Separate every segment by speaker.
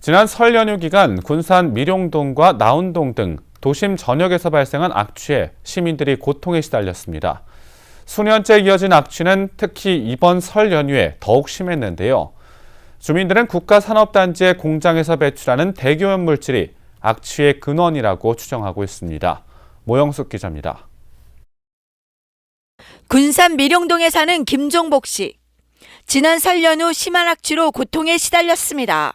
Speaker 1: 지난 설 연휴 기간 군산 미룡동과 나운동 등 도심 전역에서 발생한 악취에 시민들이 고통에 시달렸습니다. 수년째 이어진 악취는 특히 이번 설 연휴에 더욱 심했는데요. 주민들은 국가산업단지의 공장에서 배출하는 대기오염 물질이 악취의 근원이라고 추정하고 있습니다. 모영숙 기자입니다.
Speaker 2: 군산 미룡동에 사는 김종복 씨. 지난 설 연휴 심한 악취로 고통에 시달렸습니다.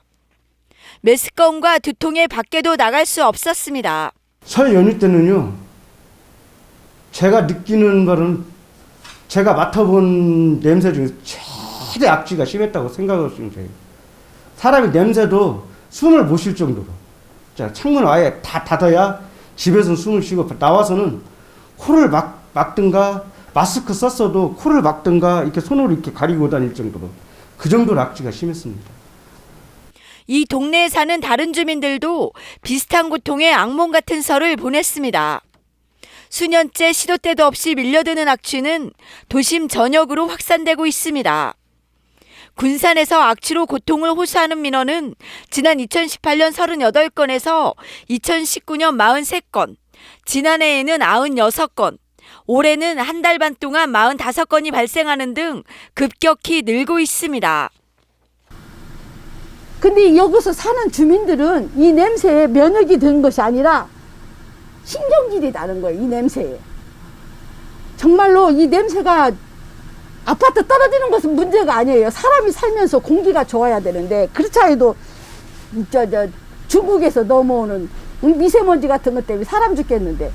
Speaker 2: 메스꺼움과 두통에 밖에도 나갈 수 없었습니다.
Speaker 3: 설 연휴 때는요, 제가 느끼는 바는 제가 맡아본 냄새 중에 최대 악취가 심했다고 생각하시면 돼요. 사람이 냄새도 숨을 못 쉴 정도로. 자, 창문 아예 다 닫아야 집에서는 숨을 쉬고 나와서는 코를 막든가 마스크 썼어도 코를 막든가 이렇게 손으로 이렇게 가리고 다닐 정도로 그 정도로 악취가 심했습니다.
Speaker 2: 이 동네에 사는 다른 주민들도 비슷한 고통에 악몽 같은 설을 보냈습니다. 수년째 시도 때도 없이 밀려드는 악취는 도심 전역으로 확산되고 있습니다. 군산에서 악취로 고통을 호소하는 민원은 지난 2018년 38건에서 2019년 43건, 지난해에는 96건, 올해는 한 달 반 동안 45건이 발생하는 등 급격히 늘고 있습니다.
Speaker 4: 근데 여기서 사는 주민들은 이 냄새에 면역이 된 것이 아니라 신경질이 나는 거예요, 이 냄새에. 정말로 이 냄새가 아파트 떨어지는 것은 문제가 아니에요. 사람이 살면서 공기가 좋아야 되는데, 그렇지 않아도 중국에서 넘어오는 미세먼지 같은 것 때문에 사람 죽겠는데,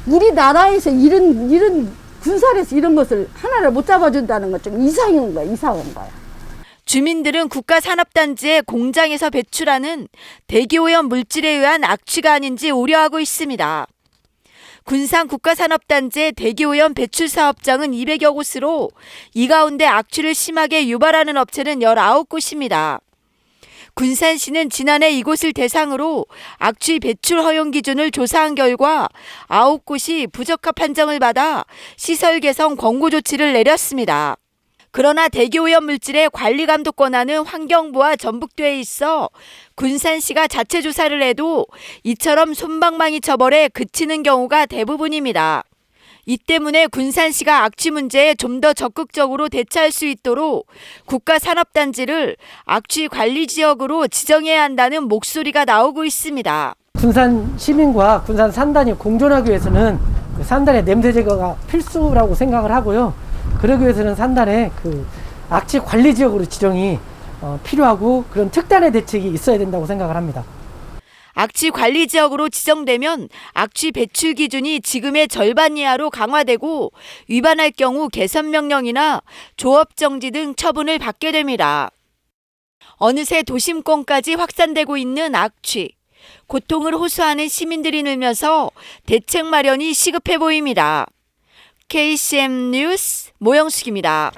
Speaker 4: 우리나라에서 이런 군산에서 이런 것을 하나를 못 잡아준다는 건 좀 이상한 거야.
Speaker 2: 주민들은 국가산업단지의 공장에서 배출하는 대기오염 물질에 의한 악취가 아닌지 우려하고 있습니다. 군산 국가산업단지의 대기오염 배출 사업장은 200여 곳으로 이 가운데 악취를 심하게 유발하는 업체는 19곳입니다. 군산시는 지난해 이곳을 대상으로 악취 배출 허용 기준을 조사한 결과 9곳이 부적합 판정을 받아 시설 개선 권고 조치를 내렸습니다. 그러나 대기오염 물질의 관리 감독 권한은 환경부와 전북도에 있어 군산시가 자체 조사를 해도 이처럼 솜방망이 처벌에 그치는 경우가 대부분입니다. 이 때문에 군산시가 악취 문제에 좀 더 적극적으로 대처할 수 있도록 국가산업단지를 악취 관리 지역으로 지정해야 한다는 목소리가 나오고 있습니다.
Speaker 5: 군산 시민과 군산 산단이 공존하기 위해서는 그 산단의 냄새 제거가 필수라고 생각을 하고요. 그러기 위해서는 산단의 그 악취 관리 지역으로 지정이 필요하고 그런 특단의 대책이 있어야 된다고 생각을 합니다.
Speaker 2: 악취 관리 지역으로 지정되면 악취 배출 기준이 지금의 절반 이하로 강화되고 위반할 경우 개선 명령이나 조업 정지 등 처분을 받게 됩니다. 어느새 도심권까지 확산되고 있는 악취. 고통을 호소하는 시민들이 늘면서 대책 마련이 시급해 보입니다. KCM 뉴스 모영숙입니다.